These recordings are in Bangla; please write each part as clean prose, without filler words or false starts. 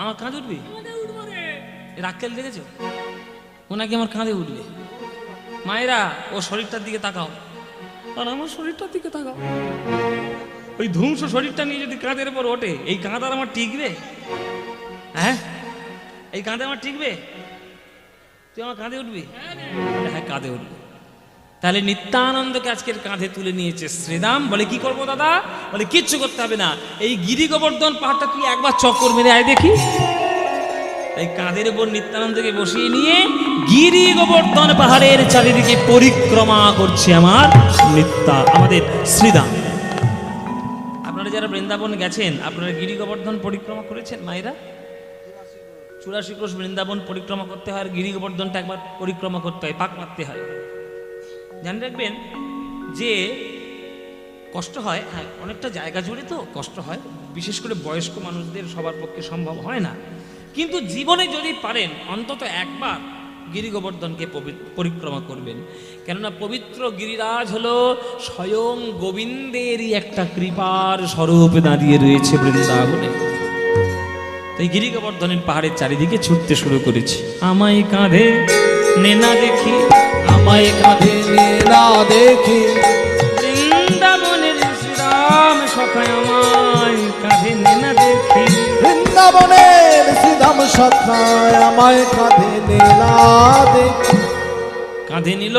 আমার কাঁধে উঠবি? রাক্কেল দেখেছো? ও নাকি আমার কাঁধে উঠবে। মায়েরা ও শরীরটার দিকে তাকাও, আর আমার শরীরটার দিকে তাকাও। ওই ধ্বংস শরীরটা নিয়ে যদি কাঁধের উপর ওঠে, এই কাঁধ আর আমার টিকবে? হ্যাঁ, এই কাঁধে আমার টিকবে? তুই আমার কাঁধে উঠবি? হ্যাঁ, কাঁধে উঠবি। তাহলে নিত্যানন্দকে আজকের কাঁধে তুলে নিয়েছে শ্রীরাম। বলে কি করবো দাদা? বলে কিচ্ছু করতে হবে না, এই গিরি গোবর্ধন পাহাড়টা তুই একবার চক্কর মেরে আয় দেখি। এই কাঁধের উপর নিত্যানন্দকে বসিয়ে নিয়ে গিরি গোবর্ধন পাহাড়ের চারিদিকে পরিক্রমা করছে আমাদের শ্রীরাম। আপনারা যারা বৃন্দাবন গেছেন, আপনারা গিরি গোবর্ধন পরিক্রমা করেছেন? মায়েরা 84 ক্রোশ বৃন্দাবন পরিক্রমা করতে হয়, আর গিরি গোবর্ধনটা একবার পরিক্রমা করতে হয়, পাক মারতে হয়। জানে রাখবেন যে কষ্ট হয়, হ্যাঁ, অনেকটা জায়গা জুড়ে তো কষ্ট হয়, বিশেষ করে বয়স্ক মানুষদের সবার পক্ষে সম্ভব হয় না। কিন্তু জীবনে যদি পারেন অন্তত একবার গিরি গোবর্ধনকে পরিক্রমা করবেন, কেননা পবিত্র গিরিরাজ হলো স্বয়ং গোবিন্দেরই একটা কৃপার স্বরূপ দাঁড়িয়ে রয়েছে বৃন্দাবনে। তাই গিরি গোবর্ধনের পাহাড়ের চারিদিকে ছুটতে শুরু করেছি। আমায় কাঁধে নেনা দেখি, আমায় কাঁধে নেনা দেখি, বৃন্দাবনের শ্রীরাম সখায় আমায় কাঁধে নেনা দেখি। বৃন্দাবনের শ্রীরাম সখায় আমায় কাঁধে নেনা দেখি। কাঁধে নিল,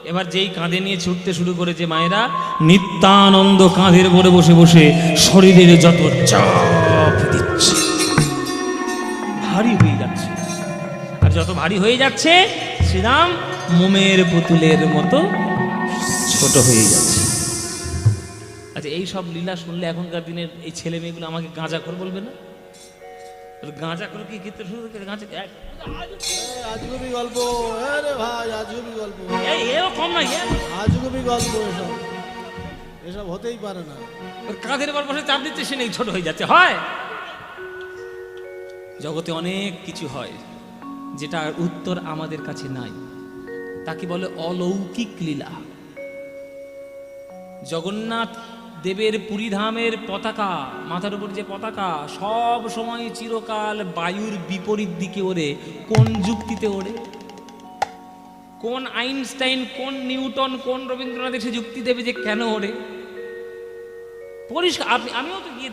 এবার যেই কাঁধে নিয়ে ছুটতে শুরু করেছে মায়েরা, নিত্যানন্দ কাঁধের উপরে বসে বসে শরীরের যত চাপ দিচ্ছে, ভারী হয়ে যাচ্ছে। আর যত ভারী হয়ে যাচ্ছে, শ্রীরাম মোমের পুতুলের মতো ছোট হয়ে যাচ্ছে। আচ্ছা, এই সব লীলা শুনলে এখনকার দিনের এই ছেলে মেয়েগুলো আমাকে গাঁজাখোর বলবে না? গাঁজাখোর কি ক্ষেত্রে শুরু করে গাঁজা আজগুবি গল্প, আরে ভাই আজগুবি গল্প, এও কম না, আজগুবি গল্প, এসব হতেই পারে না। কাঁধের উপর বসে চাপ দিচ্ছে, সে নেই ছোট হয়ে যাচ্ছে। হয় জগতে অনেক কিছু হয় যেটার উত্তর আমাদের কাছে নাই, তাকে বলে অলৌকিক লীলা। জগন্নাথ দেবের পুরীধামের পতাকা, মাথার উপর যে পতাকা, সব সময় চিরকাল বায়ুর বিপরীত দিকে ওড়ে। কোন যুক্তিতে ওড়ে? কোন আইনস্টাইন, কোন নিউটন, কোন রবীন্দ্রনাথ এসে যুক্তি দেবে যে কেন ওড়ে? পরিষ্কার। আমিও তো গিয়ে,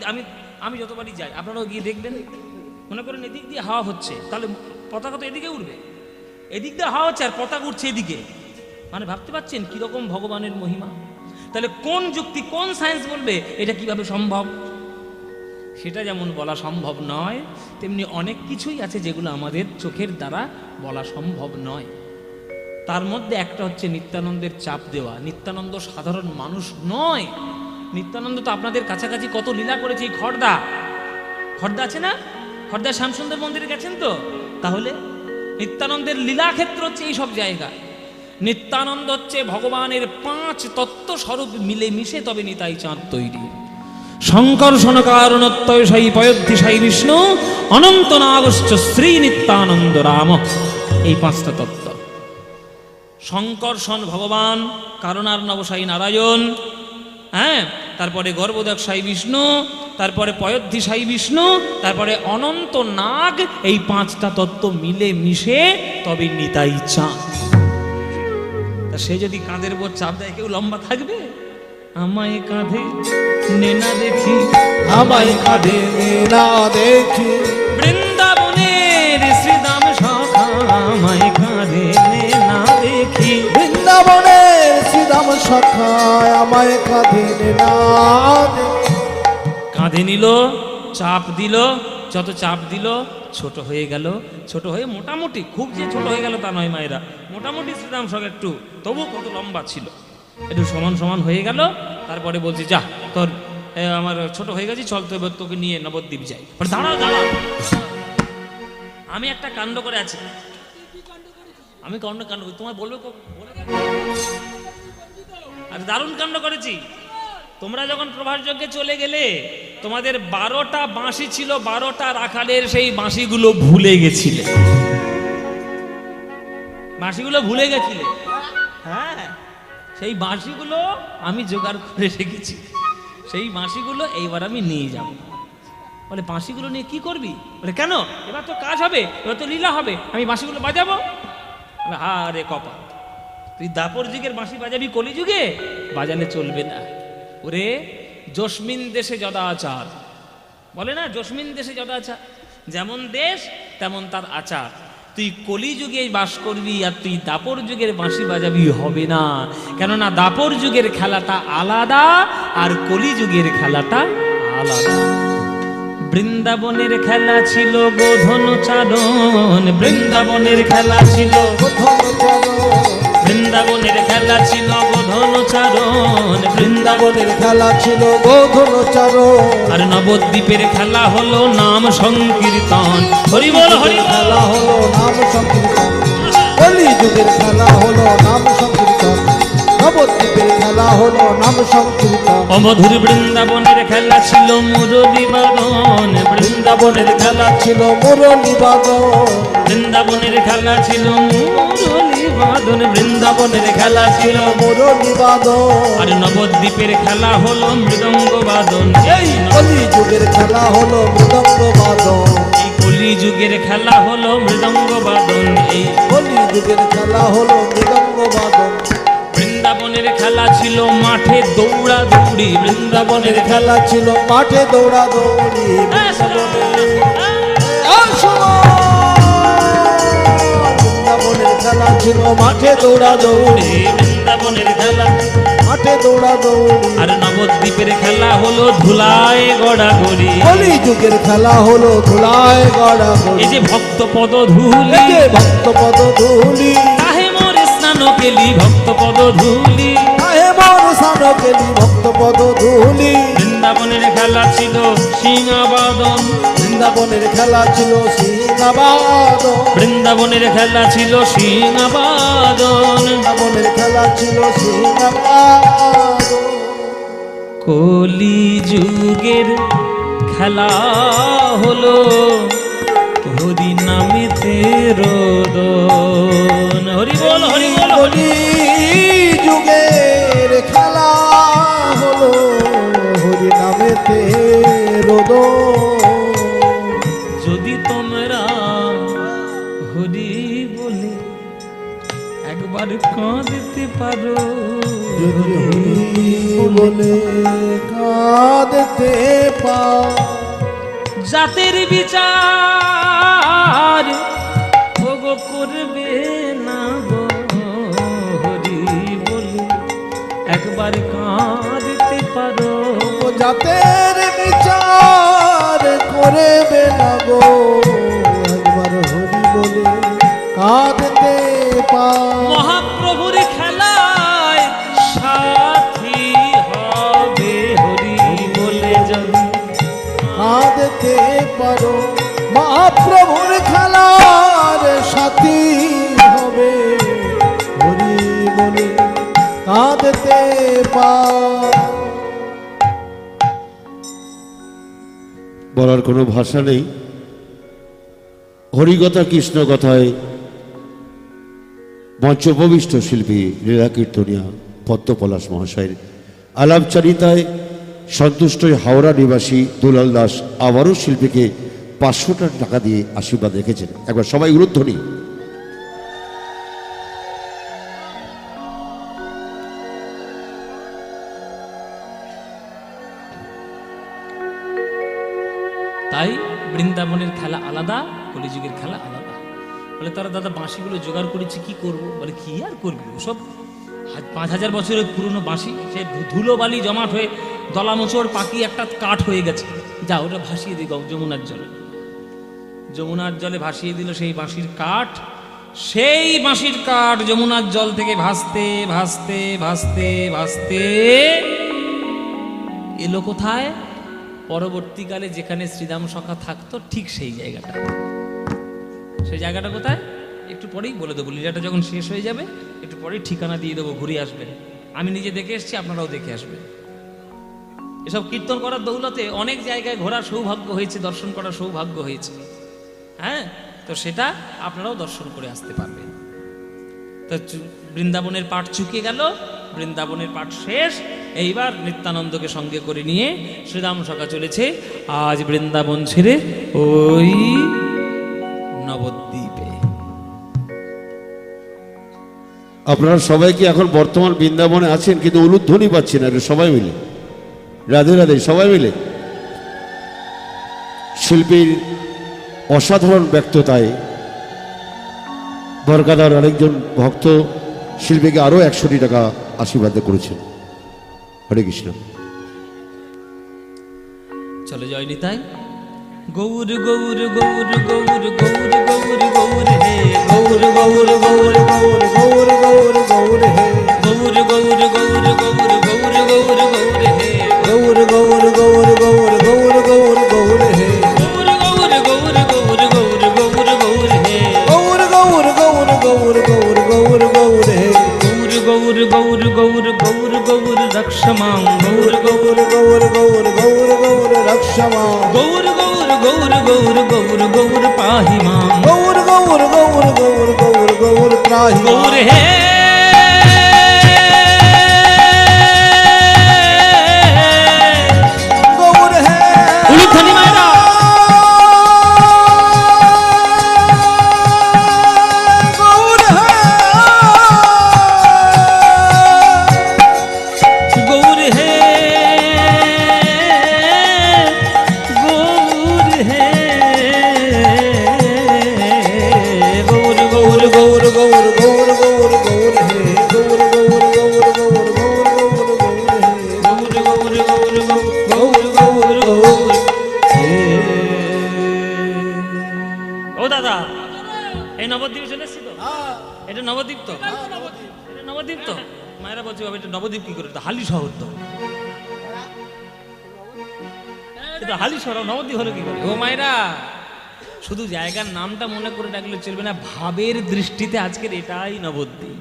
আমি যতবারই যাই, আপনারাও গিয়ে দেখবেন। মনে করেন এদিক দিয়ে হাওয়া হচ্ছে, তাহলে পতাকা তো এদিকে উঠবে। এদিক দিয়ে হাওয়া হচ্ছে আর পতাকা উঠছে এদিকে, মানে ভাবতে পারছেন কিরকম ভগবানের মহিমা? তাহলে কোন যুক্তি, কোন সায়েন্স বলবে এটা কিভাবে সম্ভব? সেটা যেমন বলা সম্ভব নয়, তেমনি অনেক কিছুই আছে যেগুলো আমাদের চোখের দ্বারা বলা সম্ভব নয়। তার মধ্যে একটা হচ্ছে নিত্যানন্দের চাপ দেওয়া। নিত্যানন্দ সাধারণ মানুষ নয়। নিত্যানন্দ তো আপনাদের কাছাকাছি কত লীলা করেছে। এই খড়দা আছে না, খড়দা শ্যামসুন্দর মন্দিরে গেছেন তো? তাহলে নিত্যানন্দের লীলাক্ষেত্র হচ্ছে এই সব জায়গা। নিত্যানন্দ হচ্ছে ভগবানের 5 তত্ত্ব স্বরূপ মিলে মিশে তবে নিতাই চাঁদ তৈরি। সংকর্ষণ কারণত্বয় সাই পয়দ্ধি সাই বিষ্ণু অনন্ত নাগশ্চ শ্রী নিত্যানন্দ রাম। এই 5টা তত্ত্ব। সংকর্ষণ ভগবান, কারণার্ণব সাই নারায়ণ, হ্যাঁ, তারপরে গর্ভোদক সাই বিষ্ণু, তারপরে পয়দ্ধি সাই বিষ্ণু, তারপরে অনন্ত নাগ। এই 5টা তত্ত্ব মিলে মিশে তবে নিতাই চাঁদ। তা সে যদি কাঁধের উপর চাপ দেয়, কেউ লম্বা থাকবে? আমায় কাঁধে নেনা দেখি, আমায় কাঁধে নেনা দেখি, বৃন্দাবনের শ্রীরাম সখা আমায় কাঁধে নেনা দেখি। বৃন্দাবনের শ্রীরাম সখায় আমায় কাঁধে নেনা দেখি। কাঁধে নিল, চাপ দিল, যত চাপ দিল ছোট হয়ে গেল। ছোট হয়ে মোটামুটি, খুব যে ছোট হয়ে গেল তা নয় মায়েরা, মোটামুটি শ্রীরাম সখ একটু, তবু কত লম্বা ছিল, একটু সমান সমান হয়ে গেল। তারপরে বলছি, যা তোর আমার ছোট হয়ে গেছি, চল তো এবার তোকে নিয়ে নবদ্বীপ যাই। দাঁড়াও দাঁড়াও, আমি একটা কাণ্ড করে আছি। আমি কাণ্ড তোমার বলবে, আর দারুণ কাণ্ড করেছি। তোমরা যখন প্রভাস যজ্ঞে চলে গেলে, তোমাদের 12টা বাঁশি ছিল, 12টা রাখালের সেই বাঁশিগুলো ভুলে গেছিলে। বাঁশিগুলো ভুলে গেছিলে, হ্যাঁ, সেই বাঁশিগুলো আমি জোগাড় করে রেখেছি। সেই বাঁশিগুলো এইবার আমি নিয়ে যাব। বলে বাঁশিগুলো নিয়ে কি করবি? বলে কেন, এবার তো কাজ হবে, এবার তো লীলা হবে, আমি বাঁশিগুলো বাজাবো। আরে কপাল, তুই দাপর যুগের বাঁশি বাজাবি কলিযুগে? বাজালে চলবে না। ওরে জসমিন দেশে যদাচার, বলে না জসমিন দেশে যদাচার, যেমন দেশ তেমন তার আচার। তুই কলিযুগে বাস করবি আর তুই দাপর যুগের বাঁশি বাজাবি, হবে না। কেননা দাপর যুগের খেলাটা আলাদা আর কলিযুগের খেলাটা আলাদা। বৃন্দাবনের খেলা ছিল গোধন চারণ, বৃন্দাবনের খেলা ছিল বৃন্দাবনের খেলা ছিল গোধন চারণ, বৃন্দাবনের খেলা ছিল গোধন চারণ। আর নবদ্বীপের খেলা হলো নাম সংকীর্তন। হরি বল হরি বল। খেলা হলো নাম সংকীর্তন, কলিযুগের খেলা হলো নাম সংকীর্তন, নবদ্বীপের খেলা হলো নাম সংকীর্তন। অমধুর বৃন্দাবনের খেলা ছিল মুরলী বাদন, বৃন্দাবনের খেলা ছিল মুরলী বাদন, বৃন্দাবনের খেলা ছিল মুরলী বাদন, বৃন্দাবনের খেলা ছিল মুরলী বাদন। আর নবদ্বীপের খেলা হলো মৃদঙ্গ বাদন। এই কলিযুগের খেলা হলো মৃদঙ্গ বাদন, এই কলিযুগের খেলা হলো মৃদঙ্গ বাদন। এই কলিযুগের খেলা হলো মৃদঙ্গ বাদন। বৃন্দাবনের খেলা ছিল মাঠে দৌড়া দৌড়ি, বৃন্দাবনের খেলা ছিল মাঠে দৌড়া দৌড়ি, বৃন্দাবনের খেলা ছিল মাঠে দৌড়া দৌড়ি, বৃন্দাবনের খেলা মাঠে দৌড়া দৌড়ি। আর নবদ্বীপের খেলা হলো ধুলায় গড়াগড়ি, কলিযুগের খেলা হলো ধুলায় গড়াগড়ি। এই যে ভক্ত পদ ধুলি, এই যে ভক্ত পদ ধুলি, তাহে মোরে স্নান কেলি ভক্ত পদ ধুলি, তাহে মোর স্নান কেলি ভক্ত পদ ধুলি। বৃন্দাবনের খেলা ছিল সিংহাবাদন, বৃন্দাবনের খেলা ছিল সিংহাবাদন, বৃন্দাবনের খেলা ছিল সিংহাবাদন, বৃন্দাবনের খেলা ছিল সিংহাবাদন। কলিযুগের খেলা হলো হরি নামেতে রোদন। হরি বল হরি বল হরি। কলিযুগের খেলা হলো হরি নামেতে রোদন। যদি তোমরা হরি বলে একবার কাঁদতে পারো, যদি হরি বলে কাঁদতে পাও, জাতের বিচার ওগো করবে না গো, হরি বলে একবার কাঁদতে পারো। ও জাতের বিচার করবে না গো, একবার হরি বলে কাঁদতে পাও। মহাপ্রভুর খেলায় সাথী হবে হরি বলে যদি কাঁদতে পারো, মহাপ্রভুর খেলার সাথী হবে হরি বলে কাঁদতে পাও। বলার কোনো ভাষা নেই। হরিকথা কৃষ্ণ কথায় মঞ্চোপবিষ্ট শিল্পী লীলা কীর্তনিয়া পদ্মপলাশ মহাশয়ের আলাপচারিতায় সন্তুষ্ট হাওড়া নিবাসী দুলাল দাস আবারও শিল্পীকে 500 টাকা দিয়ে আশীর্বাদ রেখেছেন। একবার সবাই উলুধ্বনি। তাই বৃন্দাবনের খেলা আলাদা, কলিযুগের খেলা আলাদা। বলে তারা দাদা বাঁশিগুলো জোগাড় করেছে কি করব? বলে কি আর করবি, ওসব 5000 বছরের পুরনো বাঁশি, সে ধুলো বালি জমাট হয়ে দলামোচড় পাকি একটা কাঠ হয়ে গেছে, যা ওটা ভাসিয়ে দিই যমুনার জলে। যমুনার জলে ভাসিয়ে দিল সেই বাঁশির কাঠ। সেই বাঁশির কাঠ যমুনার জল থেকে ভাসতে ভাসতে ভাসতে ভাসতে এলো কোথায়? পরবর্তীকালে যেখানে শ্রীরাম সখা থাকতো ঠিক সেই জায়গাটা। সেই জায়গাটা কোথায় একটু পরেই বলে দেবো, লীলাটা যখন শেষ হয়ে যাবে একটু পরেই ঠিকানা দিয়ে দেবো, ঘুরে আসবেন। আমি নিজে দেখে এসেছি, আপনারাও দেখে আসবেন। এসব কীর্তন করার দৌলতে অনেক জায়গায় ঘোরার সৌভাগ্য হয়েছে, দর্শন করার সৌভাগ্য হয়েছে। হ্যাঁ, তো সেটা আপনারাও দর্শন করে আসতে পারবেন। তো বৃন্দাবনের পাঠ চুকে গেল, বৃন্দাবনের পাঠ শেষ। এইবার নিত্যানন্দকে সঙ্গে করে নিয়ে শ্রীরাম সখা চলেছে আজ বৃন্দাবন ছেড়ে ওই নবদ্বীপে। আপনারা সবাই কি এখন বর্তমান বৃন্দাবনে আছেন, কিন্তু উলুধ্বনি পাচ্ছেন না, সবাই মিলে রাধে রাধে সবাই মিলে। শিল্পীর অসাধারণ ব্যক্ততায় বরকাদার আরেকজন ভক্ত শিল্পীকে আরো 100 টাকা আশীর্বাদ করেছেন। হরে কৃষ্ণ। চলে জয় নিতাই। গৌর গৌর গৌর গৌর গৌর গৌর গৌর হে গৌর গৌর গৌর গৌর গৌর গৌর গৌর হে গৌর গৌর গৌর গৌর গৌর গৌর গৌর হে গৌর গৌর গৌর গৌর গৌর গৌর গৌর হে গৌর গৌর গৌর গৌর গৌর গৌর গৌর হে গৌর গৌর গৌর গৌর গৌর গৌর গৌর হে গৌর গৌর গৌর গৌর গৌর রক্ষমাং গৌর গৌর গৌর গৌর গৌর গৌর রক্ষমা গৌর গৌর গৌর গৌর গৌর গৌর পাহি মাং গৌর গৌর গৌর গৌর গৌর গৌর ত্রাহি গৌর হে গৌর হে উলুধ্বনি মায়েরা গৌর হে গৌর হে গৌর হে গৌর গৌর গৌর গৌর গৌর গৌর গৌর হে গৌর গৌর গৌর গৌর গৌর গৌর গৌর হে গৌর গৌর গৌর গৌর গৌর গৌর হে ও দাদা এই নবদ্বীপ চলে এসছি তো? এটা নবদ্বীপ তো? এটা নবদ্বীপ তো? মায়েরা বলছে বাবা এটা নবদ্বীপ কি করে? এটা হালি শহর তো। এটা হালি শহর, নবদ্বীপ হলো কি করে? ও মায়েরা শুধু জায়গার নামটা মনে করে ডাকলে চলবে না, ভাবের দৃষ্টিতে আজকের এটাই নবদ্বীপ।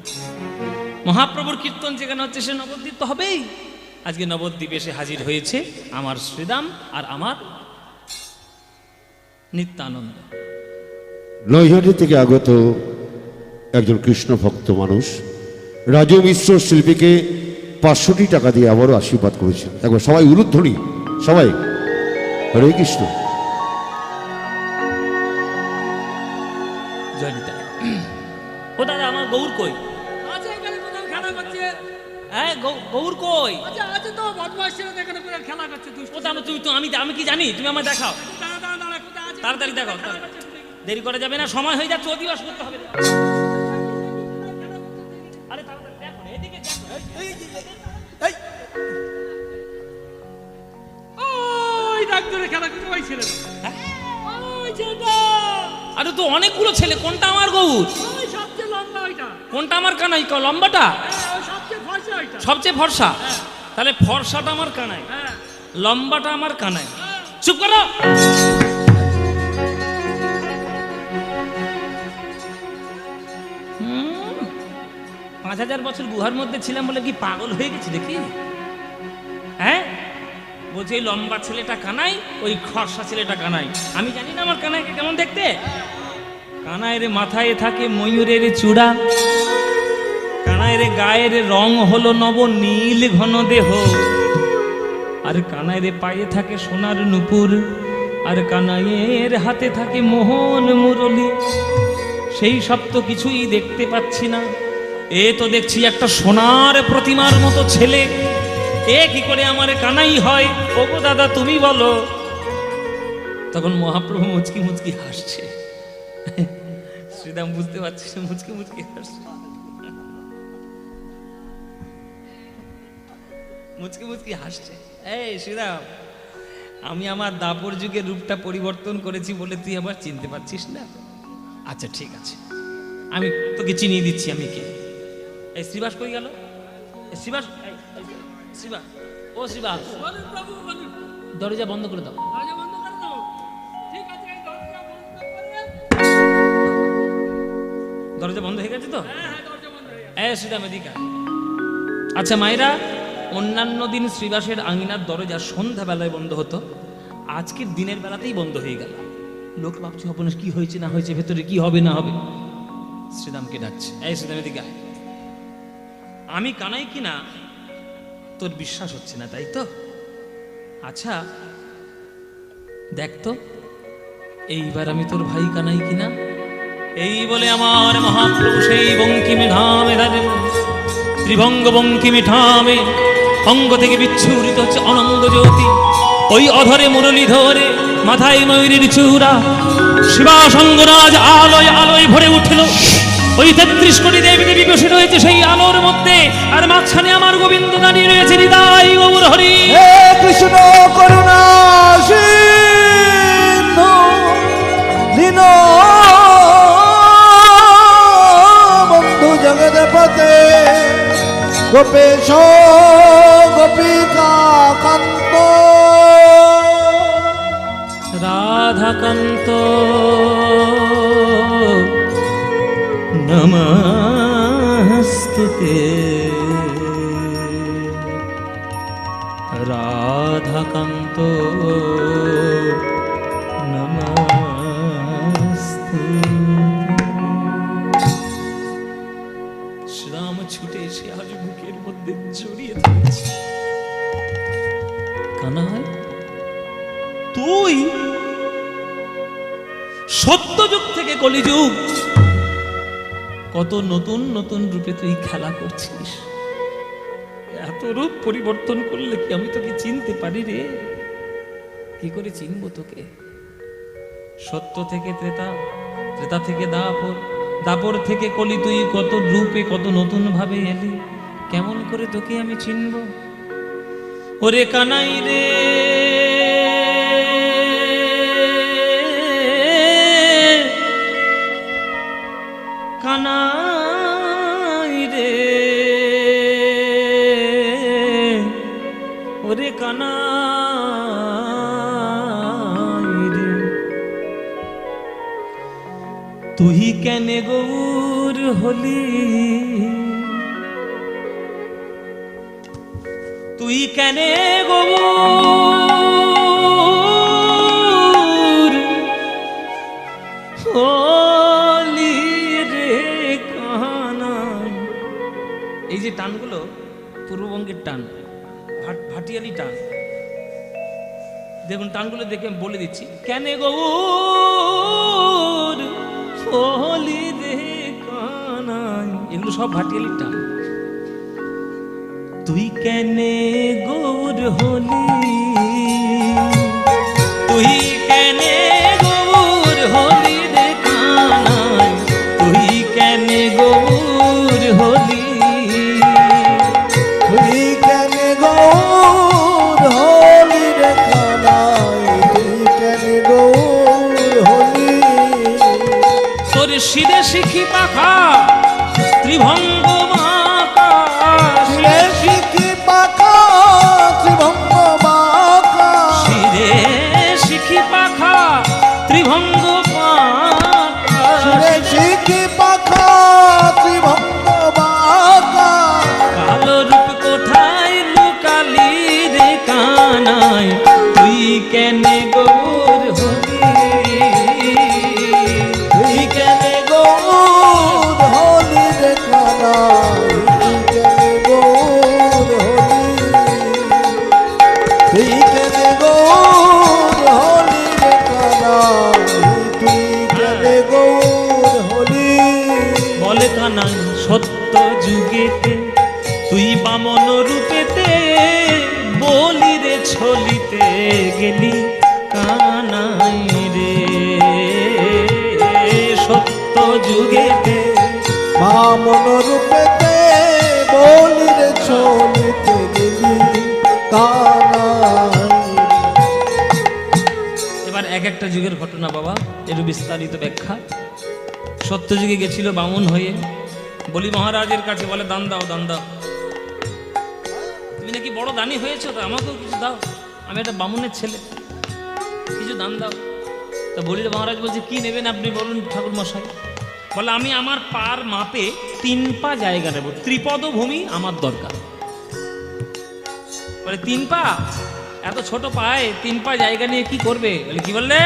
মহাপ্রভুর কীর্তন যেখানে হচ্ছে সে নবদ্বীপ তো হবেই। আজকে নবদ্বীপ এসে হাজির হয়েছে আমার শ্রীরাম আর আমার নিত্যানন্দ। নৈহাটি থেকে আগত একজন কৃষ্ণ ভক্ত মানুষ রাজু মিশ্র শিল্পীকে 500 টাকা দিয়ে আবারও আশীর্বাদ করেছেন। একবার সবাই উলুধ্বনি, সবাই হরে কৃষ্ণ। জয় নিতাই। ও দাদা আমার গৌর কই? আছে এখানে কোথাও খেলা করছে। হ্যাঁ গৌর কই? আচ্ছা আছে তো বদমাশ ছেলে এখানে কোথাও খেলা করছে দুষ্ট। ও দাদা তুই তো আমি কি জানি? তুমি আমায় দেখাও, দাঁড়া দাঁড়া দাঁড়া কোথায় আছে? তাড়াতাড়ি দেখাও। খেলা করছে কোথায়? দেরি করা যাবে না, সময় হয়ে যাচ্ছে, অধিবাস করতে হবে। আরে তাড়াতাড়ি দেখো, এদিকে দেখো। ওই ডাক ধরে খেলা করছে ওই ছেলে। ওই ছেলেটা। আরে তো অনেকগুলো ছেলে, কোনটা আমার গৌর? ওই সবচেয়ে লম্বা ওইটা। কোনটা আমার কানাই? লম্বাটা ওই সবচেয়ে ফর্সা ওইটা। সবচেয়ে ফর্সা? তাহলে ফর্সাটা আমার কানাই, হ্যাঁ। লম্বাটা আমার কানাই। চুপ করো। হুম, 5000 বছর গুহার মধ্যে ছিলাম বলে কি পাগল হয়ে গেছি দেখি? হ্যাঁ বলছি এই লম্বা ছেলেটা কানাই, ওই খরসা ছেলেটা কানাই। আমি জানি না আমার কানাইকে কেমন দেখতে? কানাইয়ের মাথায় থাকে ময়ূরের চূড়া, কানাইয়ের গায়ের রং হলো নব নীল ঘন দেহ, আর কানাইয়ের পায়ে থাকে সোনার নুপুর, আর কানাইয়ের হাতে থাকে মোহন মুরলি। সেই সব তো কিছুই দেখতে পাচ্ছি না, এ তো দেখছি একটা সোনার প্রতিমার মতো ছেলে। এ কি করে আমার কানাই হয়? ওগো দাদা তুমি বলো। তখন মহাপ্রভু মুচকি মুচকি হাসছে। শ্রীরাম বুঝতে পারছি মুচকি মুচকি হাসছে, মুচকি মুচকি হাসছে। এই শ্রীরাম, আমি আমার দাপর যুগের রূপটা পরিবর্তন করেছি বলে তুই আবার চিনতে পারছিস না? আচ্ছা ঠিক আছে, আমি তোকে চিনিয়ে দিচ্ছি আমি কে। এই শ্রীবাস কই গেল? এই শ্রীবাস, শ্রীবাস, ও শ্রীবাস, বলুন প্রভু বলুন। দরজা বন্ধ করে দাও। দরজা বন্ধ করে দাও। ঠিক আছে এই দরজা বন্ধ করে। দরজা বন্ধ হয়ে গেছে তো? হ্যাঁ হ্যাঁ দরজা বন্ধ হয়ে গেছে। শ্রীরাম এদিকে আয়। আচ্ছা মায়েরা, অন্যান্য দিন শ্রীবাসের আঙিনার দরজা সন্ধ্যাবেলায় বন্ধ হতো, আজকের দিনের বেলাতেই বন্ধ হয়ে গেল। লোক ভাবছে অপনাশ কি হয়েছে না হয়েছে, ভেতরে কি হবে না হবে। শ্রীরামকে ডাকছে, এই শ্রীরাম এদিকে আয়। আমি কানাই কিনা তোর বিশ্বাস হচ্ছে না তাই তো? আচ্ছা দেখ তো এইবার আমি তোর ভাই কানাই কিনা। এই বলে আমার মহাপ্রভু সেই বঙ্কিমে ধামে দাঁড়েন। ত্রিভঙ্গ বঙ্কিমে ঠামে অঙ্গ থেকে বিচ্ছুরিত হচ্ছে অনঙ্গ জ্যোতি। ওই অধরে মুরলী ধরে মাথায় ময়ূরীর চূড়া, শিবাসঙ্গরাজ আলোয় আলোয় ভরে উঠল। ওই 33 কোটি দেবী দেবী বসে রয়েছে সেই আলোর মধ্যে, আর মাঝখানে আমার গোবিন্দ দাঁড়িয়ে রয়েছে। হৃদয় গৌর হরি। হে কৃষ্ণ করুণা সিন্ধু দীন বন্ধু জগৎপতে গোপেশ গোপিকা কান্ত রাধাকান্ত নমস্তুতে। রাধাকান্ত নমস্তুতে। শ্রীরাম ছুটে এসে আজ বুকের মধ্যে জড়িয়ে ধরেছে। কানাই তুই সত্যযুগ থেকে কলিযুগ কত নতুন নতুন রূপে তুই খেলা করছিস। এত রূপ পরিবর্তন করলে কি আমি তোকে চিনতে পারি রে? কি করে চিনবো তোকে? সত্য থেকে ত্রেতা, ত্রেতা থেকে দাপর, দাপর থেকে কলি, তুই কত রূপে কত নতুন ভাবে এলি। কেমন করে তোকে আমি চিনবো? ওরে কানাই রে কানাই রে, ওরে কানাই রে, তুই কেনে গৌর হলি? তুই কেনে গৌর হলি রে কানাই? এই যে টানগুলো পূর্ববঙ্গের টান, ভাটিয়ালি টান। দেখুন টানগুলো দেখে আমি বলে দিচ্ছি। কেনে গৌর হলি রে কানাই, এগুলো সব ভাটিয়ালি টান। তুই কেনে গৌর হলি? তুই কেনে গৌর হলি রে কানাই? তুই কেনে গৌর হলি? তুই কেনে গৌর হলি রে কানাই? তুই কেনে গৌর হলি? তোর শিরে শিখি পাখা ত্রিভঙ্গ মাকা, শিরে শিখি পাখা ত্রিভঙ্গ মাকা, শিরে শিখি পাখা ত্রিভঙ্গ মাকা, শিরে শিখি পাখা ত্রিভঙ্গ মাকা। কালো রূপ কোথায় লুকালি রে কানাই? তুই কেনে গৌর হলি? তুই কেনে গৌর হলি রে কানাই? তুই কেনে গৌর হলি? তুই কেনে গৌর হলি রে কানাই? তুই কেনে গৌর হলি? বলে কানাই সত্য যুগেতে তুই বামন রূপেতে বলি রে ছলিতে গেলি কানাই রে। সত্য যুগেতে বামন রূপেতে বলি রে ছলিতে গেলি কানাই। এবার এক একটা যুগের ঘটনা বাবা, এর বিস্তারিত ব্যাখ্যা। সত্যযুগে গেছিল বামুন হয়ে, বলি মহারাজের কাছে, বলে দান দাও দান দাও, তুমি নাকি বড় দানি হয়েছো, তো আমাকেও কিছু দাও, আমি একটা বামুনের ছেলে, কিছু দান দাও। তা বলির মহারাজ বলছে কি নেবেন আপনি বলুন ঠাকুর মশাই। বলে আমি আমার পার মাপে 3 পা জায়গা নেব, ত্রিপদ ভূমি আমার দরকার। বলে 3 পা? এত ছোট পায়ে 3 পা জায়গা নিয়ে কি করবে? বলে কি বললে?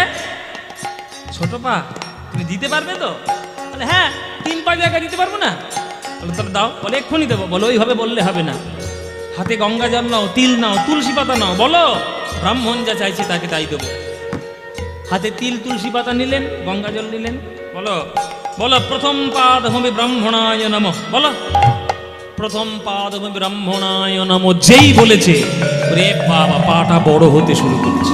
ছোট পা, তুমি দিতে পারবে তো? বলে হ্যাঁ 3 পা জায়গা দিতে পারবো না। বলে তাহলে দাও। বলে এক্ষুনি দেবো। বলে ওইভাবে বললে হবে না, হাতে গঙ্গা জল নাও, তিল নাও, তুলসী পাতা নাও, বলো ব্রাহ্মণ যা চাইছে তাকে তাই দেবো। হাতে তিল তুলসী পাতা নিলেন, গঙ্গা জল নিলেন, বলো বলো প্রথম পাদভূমি ব্রাহ্মণায় নমঃ, বলো প্রথম পাদভূমি ব্রাহ্মণায় নমঃ। যেই বলেছে রে বাবা, পাটা বড় হতে শুরু করেছে,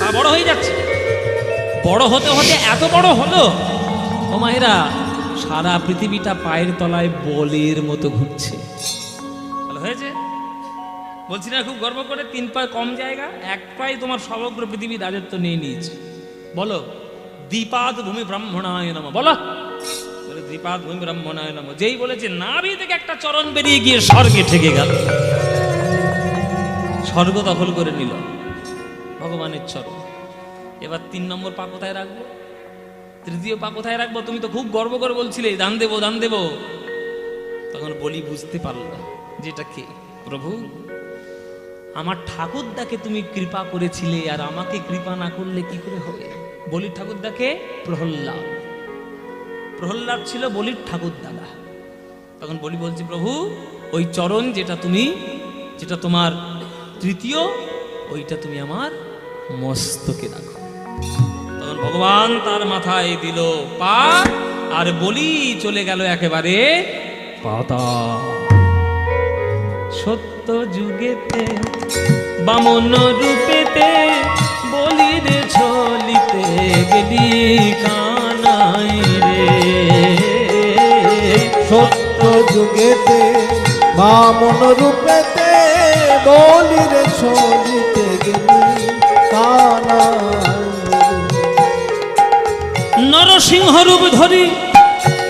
পা বড় হয়ে যাচ্ছে। বড় হতে হতে এত বড় হলো, ও মায়েরা, সারা পৃথিবীটা পায়ের তলায় বলের মতো ঘুরছে। ভালো হয়েছে বলছি না, খুব গর্ব করে। 3 পায়ে কম জায়গা, 1 পায়ে তোমার সমগ্র পৃথিবীর রাজত্ব নিয়ে নিয়েছে। বলো দ্বিপাদ ভূমি ব্রাহ্মণায় নমঃ, বলো বলে দ্বিপাদ ভূমি ব্রাহ্মণায় নমঃ। যেই বলেছে নাভি থেকে একটা চরণ বেরিয়ে গিয়ে স্বর্গে ঠেকে গেল, স্বর্গ দখল করে নিল ভগবানের চরণ। এবার 3 নম্বর পা কোথায় রাখবো, তৃতীয় পা কোথায় রাখবো? তুমি তো খুব গর্ব করে বলছিলে দান দেবো দান দেবো। তখন বলি বুঝতে পারল যেটা কে, প্রভু আমার ঠাকুরদাকে তুমি কৃপা করেছিলে, আর আমাকে কৃপা না করলে কি করে হবে? বলির ঠাকুরদাকে প্রহ্লাদ, প্রহ্লাদ ছিল বলির ঠাকুরদাদা। তখন বলি বলছি প্রভু ওই চরণ যেটা তুমি, যেটা তোমার তৃতীয়, ওইটা তুমি আমার মস্তকে রাখো। তখন ভগবান তার মাথায় দিল পা, আর বলি চলে গেল একেবারে পাতা। সত্য যুগেতে বামন রূপেতে বলির ঝলিতে গেলি কানাই রে। সত্য যুগেতে বামন রূপেতে বলির ছলিতে গেলি কানাই। নরসিংহ রূপ ধরি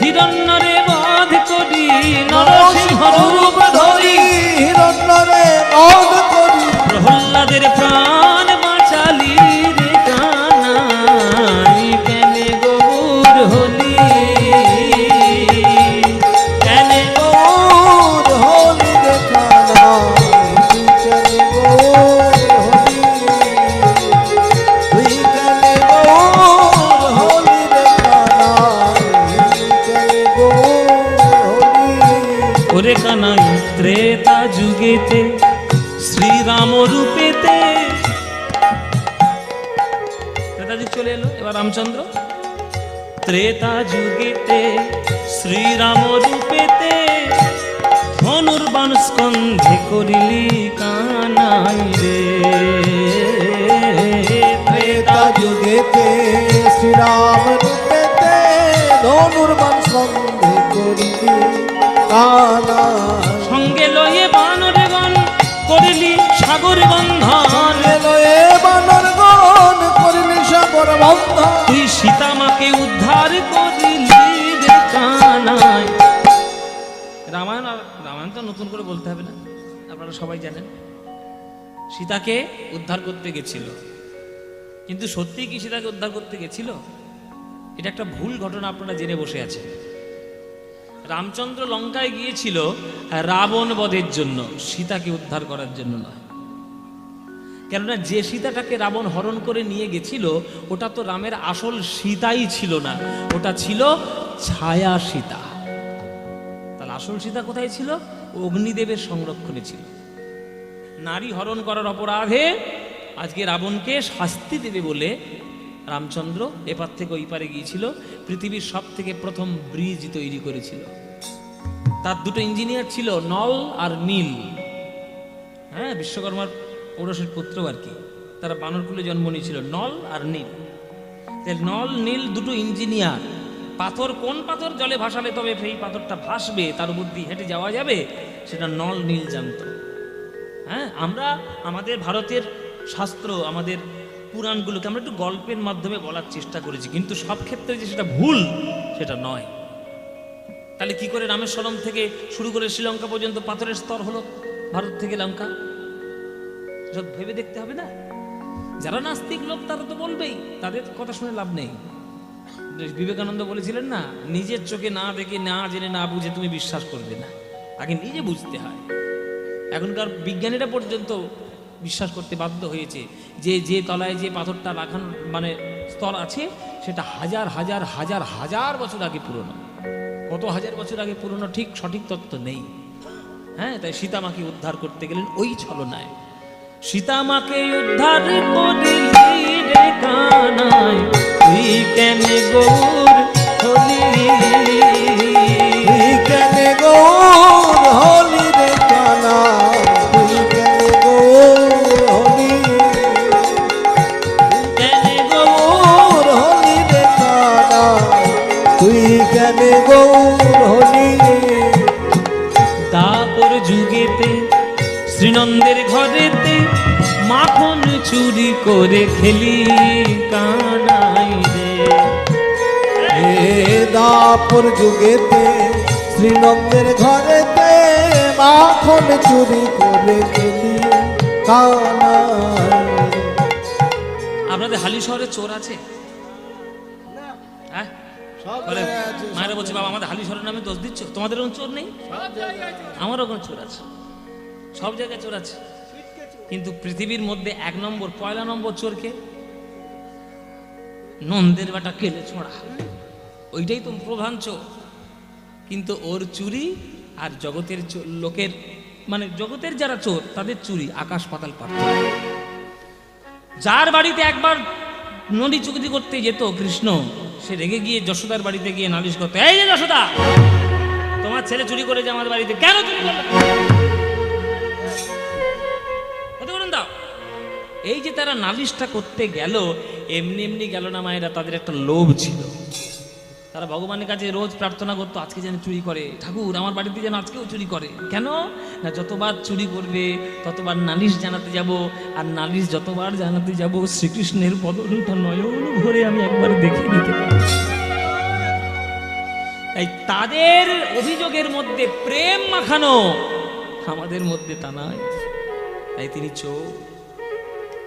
হিরণ্যরে বাধ করি, নরসিংহ রূপ ধরি হিরণ্যরে বধ করি। প্রহ্লাদের প্রাণ বাঁচালি রে কানাই, কেনে গৌর হলি, কেনে গৌর হলি রে কানাই, তুই কেনে গৌর হলি, তুই কেনে গৌর হলি রে কানাই, তুই কেনে গৌর হলি। ওরে কানাই ত্রেতা যুগেতে শ্রীরাম রূপেতে, ত্রেতা যুগ চলে এলো, এবার রামচন্দ্র। ত্রেতা যুগেতে শ্রীরাম রূপেতে ধনুর্বাণ স্কন্ধে করিলি কানাই রে। ত্রেতা যুগেতে শ্রীরাম রূপেতে ধনুর্বাণ সন্ধে করিলি কানাই। সঙ্গে লয়ে বানরগণ করিলি সাগর বন্ধন, লয়ে বানরগণ করিলি সাগর বন্ধন। তুই সীতামাকে উদ্ধার করিলি রে কানাই। রামায়ণ, রামায়ণ তো নতুন করে বলতে হবে না, আপনারা সবাই জানেন। সীতাকে উদ্ধার করতে গেছিল, কিন্তু সত্যিই কি সীতাকে উদ্ধার করতে গেছিল? এটা একটা ভুল ঘটনা, আপনারা জেনে বসে আছেন। রামচন্দ্র লঙ্কায় গিয়েছিল রাবণ বধের জন্য, সীতাকে উদ্ধার করার জন্য নয়। কেননা যে সীতাটাকে রাবণ হরণ করে নিয়ে গেছিল ওটা তো রামের আসল সীতাই ছিল না, ওটা ছিল ছায়া সীতা। তাহলে আসল সীতা কোথায় ছিল? অগ্নিদেবের সংরক্ষণে ছিল। নারী হরণ করার অপরাধে আজকে রাবণকে শাস্তি দেবে বলে রামচন্দ্র এপার থেকে ওই পারে গিয়েছিল, পৃথিবীর সব থেকে প্রথম ব্রিজ তৈরি করেছিল। তার 2টো ইঞ্জিনিয়ার ছিল, নল আর নীল। হ্যাঁ, বিশ্বকর্মার ঔরসের পুত্র আর কি, তারা বানরকুলে জন্ম নিয়েছিল, নল আর নীল। নল নীল 2টো ইঞ্জিনিয়ার। পাথর, কোন পাথর জলে ভাসালে তবে সেই পাথরটা ভাসবে, তার উপর দিয়ে হেঁটে যাওয়া যাবে, সেটা নল নীল জানতো। হ্যাঁ, আমরা আমাদের ভারতের শাস্ত্র, আমাদের পুরাণগুলোকে আমরা একটু গল্পের মাধ্যমে বলার চেষ্টা করেছি, কিন্তু সব ক্ষেত্রে যে সেটা ভুল সেটা নয়। তাহলে কি করে রামেশ্বরম থেকে শুরু করে শ্রীলঙ্কা পর্যন্ত পাথরের স্তর হলো ভারত থেকে লঙ্কা? সব ভেবে দেখতে হবে না? যারা নাস্তিক লোক তারা তো বলবেই, তাদের কথা শুনে লাভ নেই। বিবেকানন্দ বলেছিলেন না, নিজের চোখে না দেখে, না জেনে, না বুঝে তুমি বিশ্বাস করবে না, আগে নিজে বুঝতে হয়। এখনকার বিজ্ঞানীরা পর্যন্ত বিশ্বাস করতে বাধ্য হয়েছে যে যে তলায় যে পাথরটা রাখানো মানে স্তর আছে সেটা হাজার হাজার হাজার হাজার বছর আগে পুরনো। কত হাজার বছর আগে পুরনো ঠিক সঠিক তত্ত্ব নেই, হ্যাঁ, তাই সীতামাকে উদ্ধার করতে গেলেন ওই ছলনায়। সীতামাকে উদ্ধার করিলি রে কানাই, তুই কেন গৌর হলি? তুই কেন গৌর হলি রে কানাই, তুই কেন গৌর হলি? কেন গৌর হলি রে কানাই, তুই কেন গৌর হলি? দাপর যুগেতে শ্রীনন্দের ঘরেতে মাখন চুরি করে খেলি কানাই রে। দাপর যুগেতে শ্রীনন্দের ঘরেতে মাখন চুরি করে খেলি কানাই। আপনাদের হালি শহরে চোর আছে? হ্যাঁ, বলে মায়েরা বলছে বাবা আমাদের হালি শহরের নামে দোষ দিচ্ছ, তোমাদের ওখানে চোর নেই? আমারও ওখানে চোর আছে, সব জায়গায় চোর আছে। কিন্তু পৃথিবীর মধ্যে এক নম্বর পয়লা নম্বর চোরকে নন্দের বেটা কেলে ছোঁড়া, ওইটাই তো প্রধান চোর। কিন্তু ওর চুরি আর জগতের লোকের মানে জগতের যারা চোর তাদের চুরি আকাশ পাতাল পার্থক্য। যার বাড়িতে একবার নদী চুক্তি করতে যেত কৃষ্ণ, সে রেগে গিয়ে যশোদার বাড়িতে গিয়ে নালিশ করতো, এই যে যশোদা, তোমার ছেলে চুরি করেছে আমাদের বাড়িতে, কেন চুরি করলো? দাও। এই যে তারা নালিশটা করতে গেল, এমনি এমনি গেল না মায়েরা, তাদের একটা লোভ ছিল। তারা ভগবানের কাছে রোজ প্রার্থনা করতো আজকে যেন চুরি করে, ঠাকুর আমার বাড়িতে যেন আজকেও চুরি করে। কেন না, যতবার চুরি করবে ততবার নালিশ জানাতে যাব, আর নালিশ যতবার জানাতে যাব শ্রীকৃষ্ণের বদনটা নয়ন ভরে আমি একবার দেখে নিতে পারি। তাই তাদের অভিযোগের মধ্যে প্রেম মাখানো, আমাদের মধ্যে তা নয়। তাই তিনি চোর।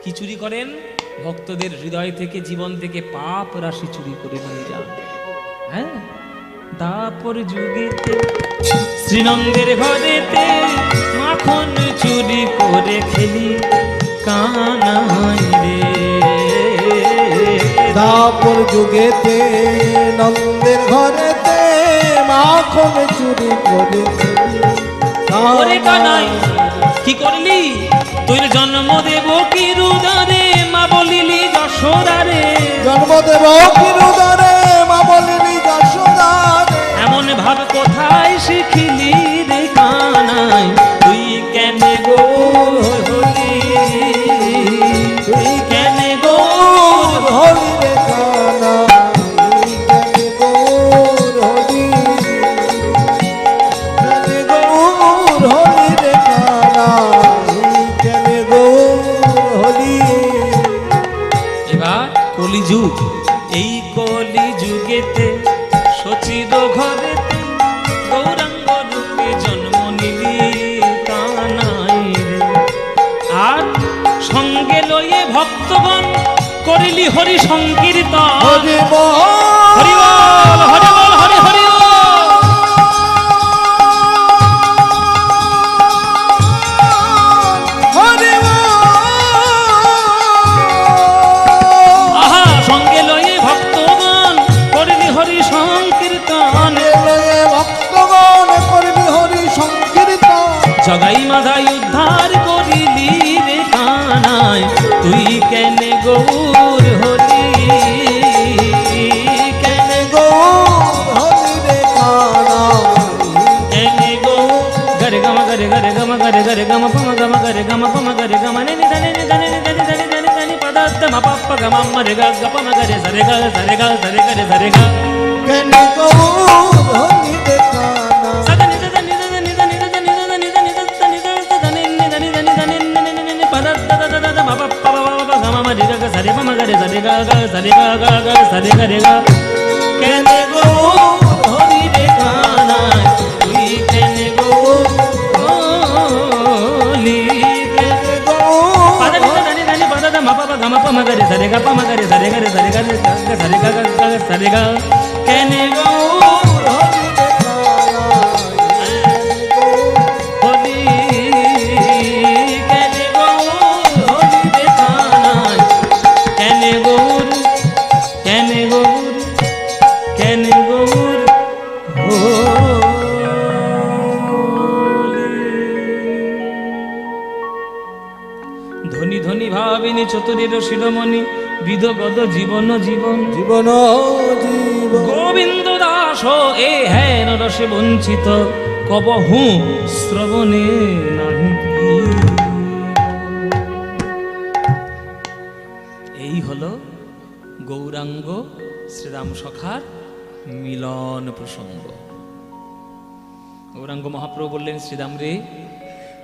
কি চুরি করেন? ভক্তদের হৃদয় থেকে, জীবন থেকে পাপ রাশি চুরি করে নিয়ে যান। হ্যাঁ, দাপর যুগেতে শ্রীনন্দের ঘরেতে মাখন চুরি করে খেলি কানাই রে। দাপর যুগেতে নন্দের ঘরেতে মাখন চুরি করে খেলি ওরে কানাই কি করলি? তোর জন্ম দেব কি রুদারে, মা বলিলি যশোদারে। জন্ম দেব কি রুদারে, মা বলিলি যশোদারে। এমন ভাব কোথায় শিখিলি রে কানাই, তুই কেন গৌর হলি? তুই কেন গৌর হলি রে কানাই, কেন গৌর হলি? কেন গৌর হলি রে কানাই, কেন গৌর হলি? এবার কলিযুগ, এই কলিযুগেতে সচির ঘরেতে গৌরাঙ্গ রূপে জন্ম নিলি কানাই রে। আর সঙ্গে লয়ে ভক্তগণ করিলি হরি সংকীর্তন। হরি বল, হরি বল, হরি বল, হরি হরি বল। হরি বল। আহা, সঙ্গে লয়ে ভক্তগণ করিলি হরি সংকীর্তন। লয়ে ভক্তগণ করিলি হরি সংকীর্তন। জগাই মাধাই উদ্ধার করিলি রে কানাই, তুই কেন গৌর হলি? কেন গৌর হলি রে কানাই, কেন গৌর? গরে গম গরে গরে গম গরে গরে গম পম গম গরে গম পম গরে গম নি নি নি নি নি নি নি নি নি পদার্থ ম পপ গম ম রে গ গ পম গরে সরে গ সরে গ সরে গরে সরে গ। কেন গৌর হলি রে কানাই, সদা নি সদা নি সদা নি সদা নি সদা নি সদা নি সদা নি সদা নি সদা নি নি নি নি নি নি নি নি পদার্থ দ দ দ ম পপ প প গম ম রে গ গ সরে পম গরে সরে গ গ সরে গ গ গ সরে গরে গ। কেন গৌর হলি রে কানাই, তুই কেন গৌর হলি? কেন গৌর পাদা নি সদা নি সদা নি পদা দ ম পপ গম পম গরে সরে গ পম গরে সরে গরে সরে গ সরে গ গ সরে গ। কেন গৌর হলি রে কানাই, হলি? কেন গৌর হলি রে কানাই? কেন গৌর? কেন গৌর? কেন গৌর হলি? শিরোমণি বিধগত জীবন জীবন জীবন জীবন গোবিন্দ দাস এ হেন রসে বঞ্চিত কবহু শ্রবণে নাহি কি। এই হলো গৌরাঙ্গ শ্রীরাম সখার মিলন প্রসঙ্গ। গৌরাঙ্গ মহাপ্রভু বললেন, শ্রীরাম রে,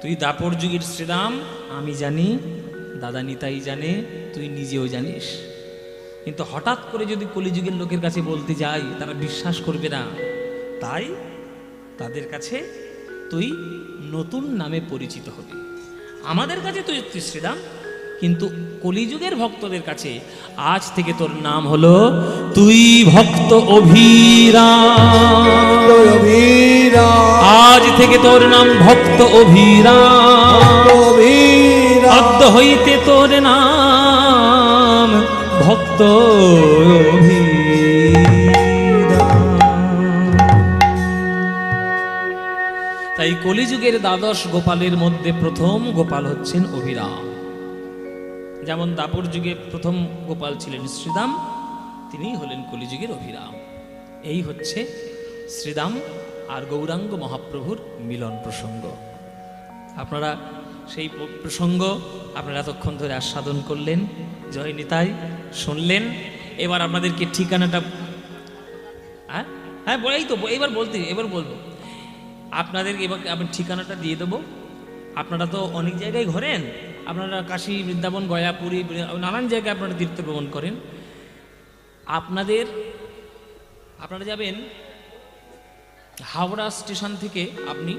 তুই দাপর যুগের শ্রীরাম, আমি জানি, দাদা নিতাই জানে, তুই নিজেও জানিস। কিন্তু হঠাৎ করে যদি কলিযুগের লোকের কাছে বলতে যাই, তারা বিশ্বাস করবে না। তাই তাদের কাছে তুই নতুন নামে পরিচিত হবি। আমাদের কাছে তুই শ্রীরাম, কিন্তু কলিযুগের ভক্তদের কাছে আজ থেকে তোর নাম হলো তুই ভক্ত অভিরাম। আজ থেকে তোর নাম ভক্ত অভিরাম। আদ্য হইতে তোর নাম ভক্ত অভিরাম। তাই কলিযুগের দ্বাদশ গোপালের মধ্যে প্রথম গোপাল হচ্ছেন অভিরাম। যেমন দাপর যুগে প্রথম গোপাল ছিলেন শ্রীরাম, তিনি হলেন কলিযুগের অভিরাম। এই হচ্ছে শ্রীরাম আর গৌরাঙ্গ মহাপ্রভুর মিলন প্রসঙ্গ। আপনারা সেই প্রসঙ্গ আপনারা এতক্ষণ ধরে আস্বাদন করলেন, জয় নিতাই শুনলেন। এবার আপনাদেরকে ঠিকানাটা হ্যাঁ হ্যাঁ এই তো এবার বলবো আপনাদেরকে। এবার আমি ঠিকানাটা দিয়ে দেবো। আপনারা তো অনেক জায়গায় ঘোরেন, আপনারা কাশী, বৃন্দাবন, গয়া, পুরী, নানান জায়গায় আপনারা তীর্থ ভ্রমণ করেন। আপনারা যাবেন হাওড়া স্টেশন থেকে, আপনি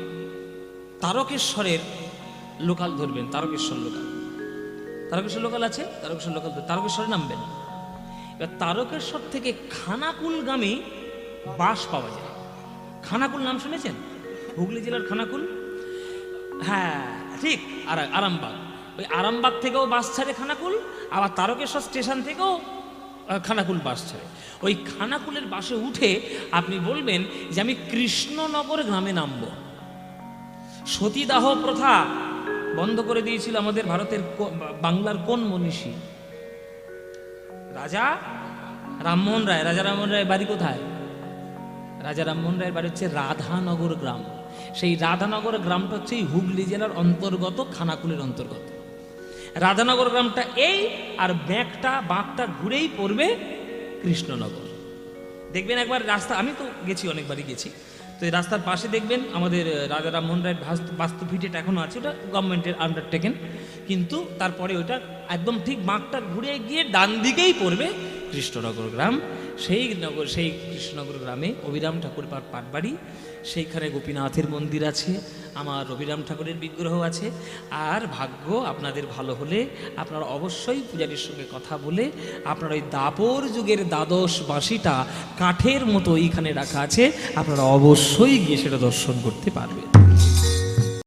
তারকেশ্বরের লোকাল ধরবেন। তারকেশ্বর লোকাল আছে, তারকেশ্বরে নামবেন। এবার তারকেশ্বর থেকে খানাকুলগামী বাস পাওয়া যায়। খানাকুল নাম শুনেছেন? হুগলি জেলার খানাকুল, হ্যাঁ ঠিক, আরামবাগ। ওই আরামবাগ থেকেও বাস ছাড়ে খানাকুল, আবার তারকেশ্বর স্টেশন থেকেও খানাকুল বাস ছাড়ে। ওই খানাকুলের বাসে উঠে আপনি বলবেন যে আমি কৃষ্ণনগর গ্রামে নামবো। সতীদাহ প্রথা বন্ধ করে দিয়েছিল আমাদের ভারতের বাংলার কোন মনীষী? রাজা রামমোহন রায়। রাজা রামমোহন রায়ের বাড়ি কোথায়? রাজা রামমোহন রায়ের বাড়ি হচ্ছে রাধানগর গ্রাম। সেই রাধানগর গ্রামটা হচ্ছে এই হুগলি জেলার অন্তর্গত, খানাকুলের অন্তর্গত। রাধানগর গ্রামটা এই, আর বাঁকটা ঘুরেই পড়বে কৃষ্ণনগর। দেখবেন একবার রাস্তা, আমি তো গেছি, অনেকবারই গেছি, তো এই রাস্তার পাশে দেখবেন আমাদের রাজা রামমোহন রায়ের বাস্তুভিটেটা এখনো আছে, ওটা গভর্নমেন্টের আন্ডারটেকেন, কিন্তু তারপরে ওইটা একদম ঠিক বাঁকটা ঘুরে গিয়ে ডান দিকেই পড়বে কৃষ্ণনগর গ্রাম। সেই কৃষ্ণনগর গ্রামে অভিরাম ঠাকুর পাটবাড়ি, সেইখানে গোপীনাথের মন্দির আছে, আমার অভিরাম ঠাকুরের বিগ্রহ আছে। আর ভাগ্য আপনাদের ভালো হলে আপনারা অবশ্যই পূজারীর সঙ্গে কথা বলে আপনারা ওই দাপর যুগের দ্বাদশ বাঁশিটা কাঠের মতো এইখানে রাখা আছে, আপনারা অবশ্যই গিয়ে সেটা দর্শন করতে পারবেন।